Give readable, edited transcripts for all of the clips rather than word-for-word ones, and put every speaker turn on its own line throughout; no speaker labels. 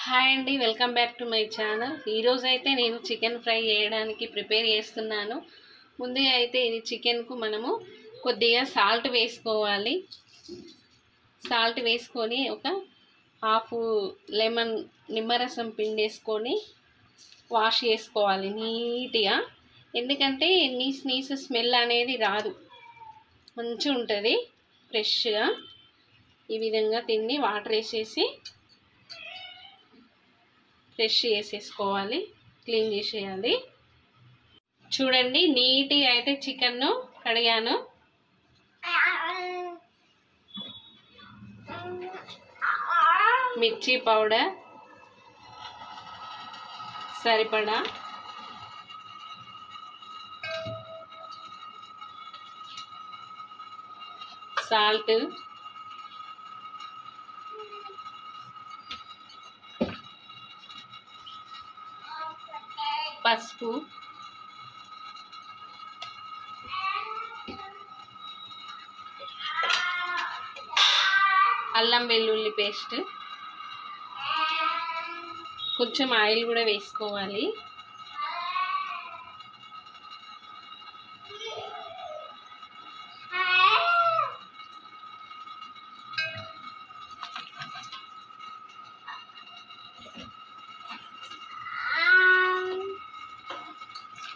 Hi అండి, welcome back to my channel. ఈరోజు అయితే నేను చికెన్ ఫ్రై చేయడానికి ప్రిపేర్ చేస్తున్నాను. ముందుగా అయితే ఇది చికెన్కు మనము కొద్దిగా సాల్ట్ వేసుకోవాలి. సాల్ట్ వేసుకొని ఒక హాఫ్ లెమన్ నిమ్మరసం పిండేసుకొని వాష్ చేసుకోవాలి నీట్గా. ఎందుకంటే నీస్ స్మెల్ అనేది రాదు, మంచిగా ఉంటుంది ఫ్రెష్గా. ఈ విధంగా తిని వాటర్ వేసేసి ఫ్రెష్ చేసేసుకోవాలి, క్లీన్ చేసేయాలి. చూడండి, నీట్గా అయితే చికెన్ను కడిగాను. మిర్చి పౌడర్ సరిపడా, సాల్ట్, పసుపు, అల్లం వెల్లుల్లి పేస్ట్, కొంచెం ఆయిల్ కూడా వేసుకోవాలి.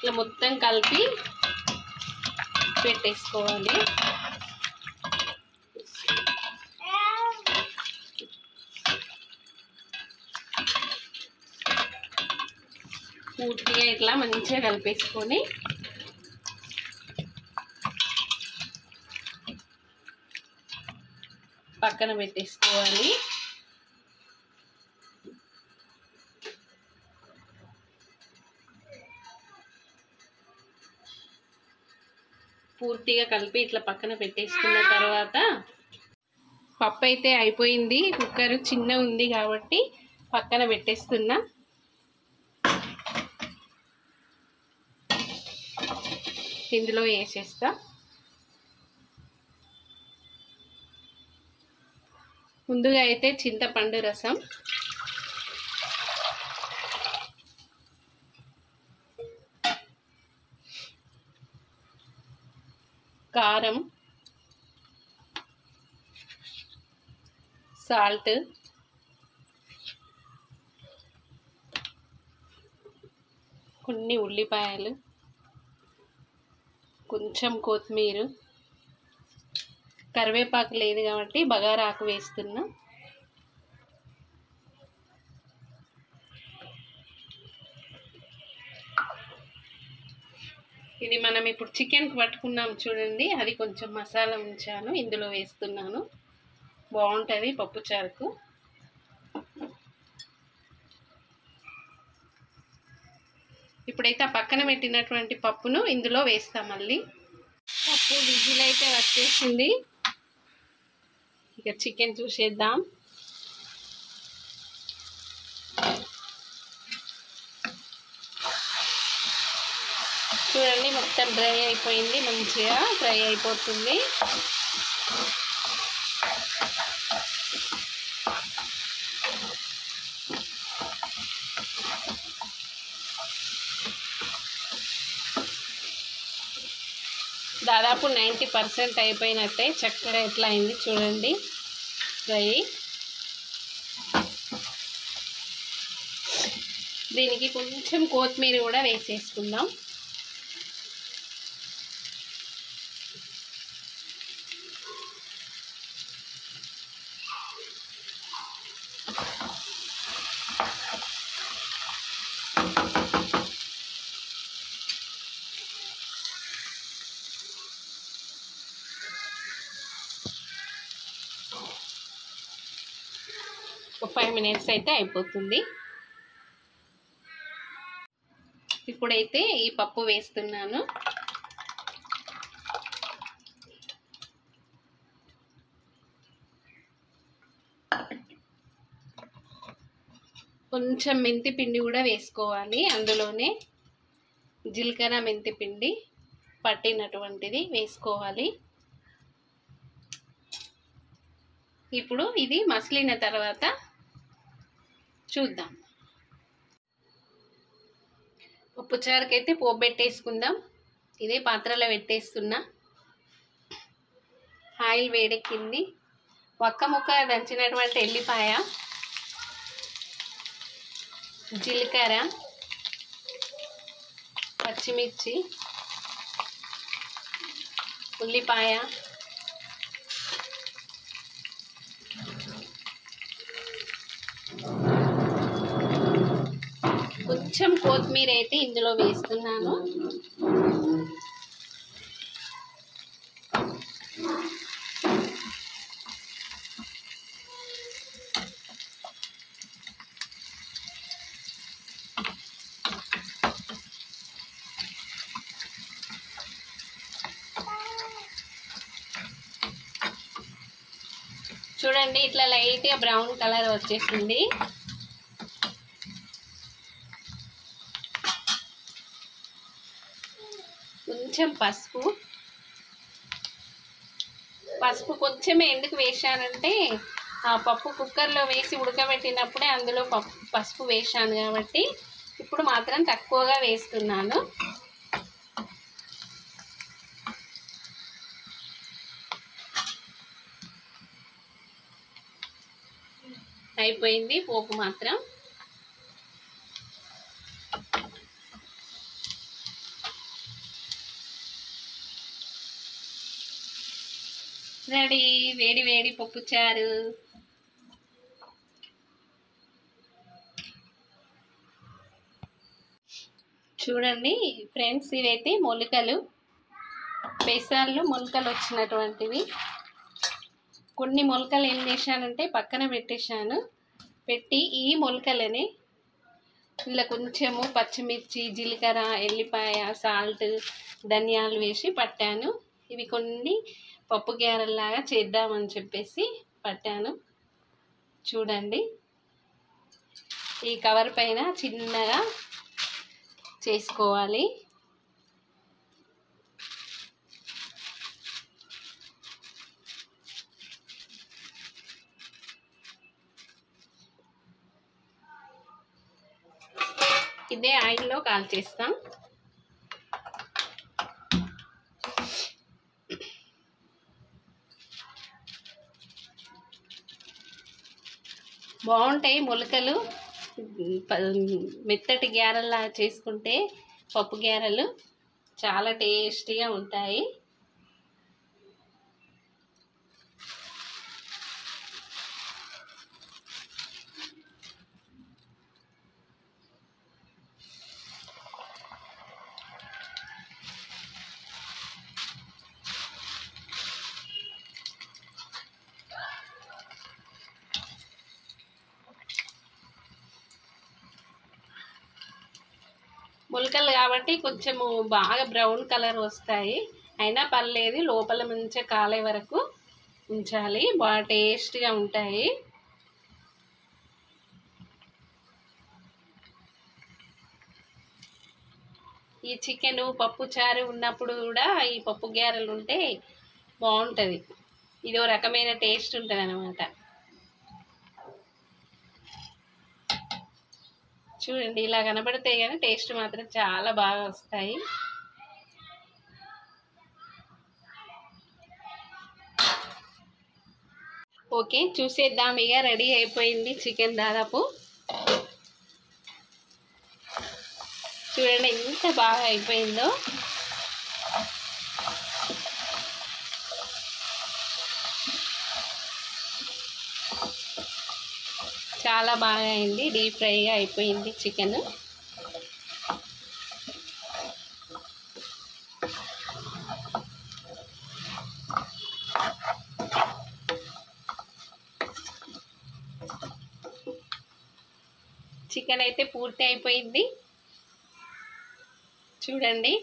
ఇట్లా మొత్తం కలిపి పెట్టేసుకోవాలి. పూర్తిగా ఇట్లా మంచిగా కలిపేసుకొని పక్కన పెట్టేసుకోవాలి. పూర్తిగా కలిపి ఇట్లా పక్కన పెట్టేసుకున్న తర్వాత పప్పు అయితే అయిపోయింది. కుక్కర్ చిన్న ఉంది కాబట్టి పక్కన పెట్టేస్తున్నా. ఇందులో వేసేస్తా. ముందుగా అయితే చింతపండు రసం, కారం, సాల్ట్, కొన్ని ఉల్లిపాయలు, కొంచెం కొత్తిమీర, కరివేపాకు లేదు కాబట్టి బగారాకు వేస్తున్నా. ఇది మనం ఇప్పుడు చికెన్కి పట్టుకున్నాం చూడండి, అది కొంచెం మసాలా ఉంచాను, ఇందులో వేస్తున్నాను. బాగుంటుంది పప్పుచారుకు. ఇప్పుడైతే ఆ పక్కన పెట్టినటువంటి పప్పును ఇందులో వేస్తాం. మళ్ళీ పప్పు విజిల్ అయితే వచ్చేసింది. ఇక చికెన్ చూసేద్దాం. చూడండి, మొత్తం డ్రై అయిపోయింది, మంచిగా ఫ్రై అయిపోతుంది. దాదాపు 90% అయిపోయినట్టే. చక్కెర ఎట్లా అయింది చూడండి, ఫ్రై. దీనికి కొంచెం కొత్తిమీర కూడా వేసేసుకుందాం. ఒక 5 మినిట్స్ అయితే అయిపోతుంది. ఇప్పుడైతే ఈ పప్పు వేస్తున్నాను. కొంచెం మెంతి పిండి కూడా వేసుకోవాలి. అందులోనే జీలకర్ర మెంతి పిండి పట్టినటువంటిది వేసుకోవాలి. ఇప్పుడు ఇది మసిలిన తర్వాత చూద్దాం. పప్పుచారుకైతే పోపు పెట్టేసుకుందాం. ఇదే పాత్రలో పెట్టేస్తున్నా. ఆయిల్ వేడెక్కింది. ఒక్క ముక్క దంచినటువంటి ఎల్లిపాయ, జీలకర్ర, పచ్చిమిర్చి, ఉల్లిపాయ, కొంచెం కొత్తిమీర అయితే ఇందులో వేస్తున్నాను. చూడండి, ఇట్లా లైట్గా బ్రౌన్ కలర్ వచ్చేసింది. కొంచెం పసుపు కొంచెమే ఎందుకు వేసానంటే ఆ పప్పు కుక్కర్లో వేసి ఉడకబెట్టినప్పుడే అందులో పసుపు వేసాను కాబట్టి ఇప్పుడు మాత్రం తక్కువగా వేస్తున్నాను. అయిపోయింది పోపు మాత్రం. రెడీ, వేడి వేడి పప్పుచారు. చూడండి ఫ్రెండ్స్, ఇవైతే మొలకలు, పెసర్లు మొలకలు వచ్చినటువంటివి. కొన్ని మొలకలు ఏం చేశానంటే పక్కన పెట్టేశాను. పెట్టి ఈ మొలకలని ఇలా కొంచెము పచ్చిమిర్చి, జీలకర్ర, ఎల్లిపాయ, సాల్ట్, ధనియాలు వేసి పట్టాను. ఇవి కొన్ని పప్పు గారెల్లాగా చేద్దామని చెప్పేసి పట్టాను. చూడండి, ఈ కవర్ పైన చిన్నగా చేసుకోవాలి. ఇదే ఆయిల్లో కాల్చేస్తాం. బాగుంటాయి మొలకలు, మెత్తటి గారెల్లా చేసుకుంటే పప్పు గారెలు చాలా టేస్టీగా ఉంటాయి. మొలకలు కాబట్టి కొంచెము బాగా బ్రౌన్ కలర్ వస్తాయి. అయినా పర్లేదు, లోపల మంచిగా కాలే వరకు ఉంచాలి. బాగా టేస్ట్గా ఉంటాయి. ఈ చికెను పప్పు చారు ఉన్నప్పుడు కూడా ఈ పప్పు గారెలు ఉంటే బాగుంటుంది. ఇదో రకమైన టేస్ట్ ఉంటుంది అన్నమాట. చూడండి, ఇలా కనబడితే కానీ టేస్ట్ మాత్రం చాలా బాగా వస్తాయి. ఓకే, చూసేద్దాం. ఇక రెడీ అయిపోయింది చికెన్ దాదాపు. చూడండి ఎంత బాగా అయిపోయిందో. చాలా బాగా అయింది, డీప్ ఫ్రైగా అయిపోయింది చికెన్. చికెన్ అయితే పూర్తి అయిపోయింది. చూడండి,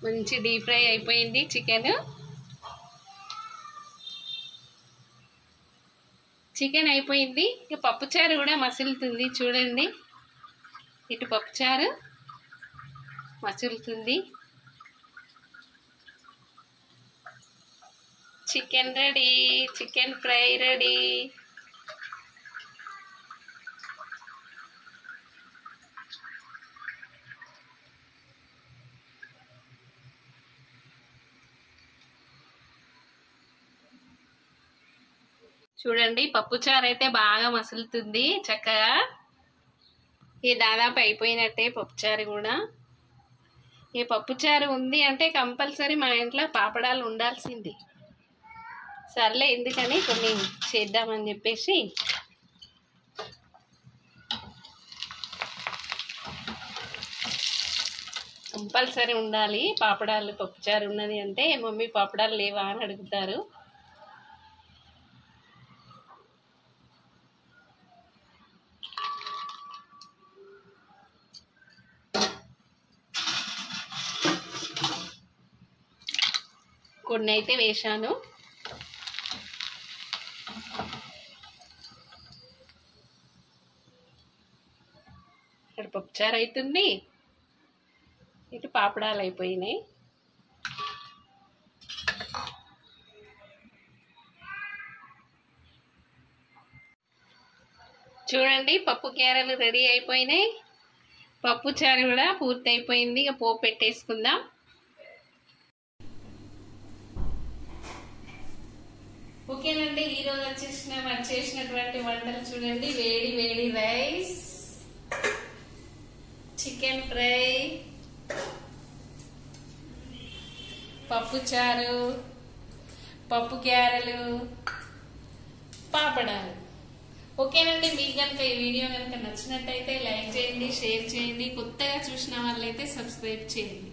మంచి డీప్ ఫ్రై అయిపోయింది చికెన్. చికెన్ అయిపోయింది. ఇక పప్పుచారు కూడా మసులుతుంది. చూడండి, ఇటు పప్పుచారు మసులుతుంది. Chicken ready, chicken fry ready. చూడండి పప్పుచారు అయితే బాగా మసులుతుంది చక్కగా. ఈ దాదాపు అయిపోయినట్టే పప్పుచారు కూడా. ఈ పప్పుచారు ఉంది అంటే కంపల్సరీ మా ఇంట్లో పాపడాలు ఉండాల్సింది. సర్లే ఎందుకని కొన్ని చేద్దామని చెప్పేసి కంపల్సరీ ఉండాలి పాపడాలు. పప్పుచారు ఉన్నది అంటే మమ్మీ పాపడాలు లేవా అని అడుగుతారు. కొన్ని అయితే వేశాను. ఇక్కడ పప్పుచారు అవుతుంది, ఇటు పాపడాలు అయిపోయినాయి. చూడండి పప్పు గారెలు రెడీ అయిపోయినాయి. పప్పుచారు కూడా పూర్తి అయిపోయింది. ఇక పోపు పెట్టేసుకుందాం. ఓకేనండి, ఈరోజు చేసినటువంటి వంటలు చూడండి. వేడి వేడి రైస్, చికెన్ ఫ్రై, పప్పుచారు, పప్పు గారెలు, పాపడాలు. ఓకేనండి, మీకు కనుక ఈ వీడియో కనుక నచ్చినట్టయితే లైక్ చేయండి, షేర్ చేయండి. కొత్తగా చూసిన వాళ్ళైతే సబ్స్క్రైబ్ చేయండి.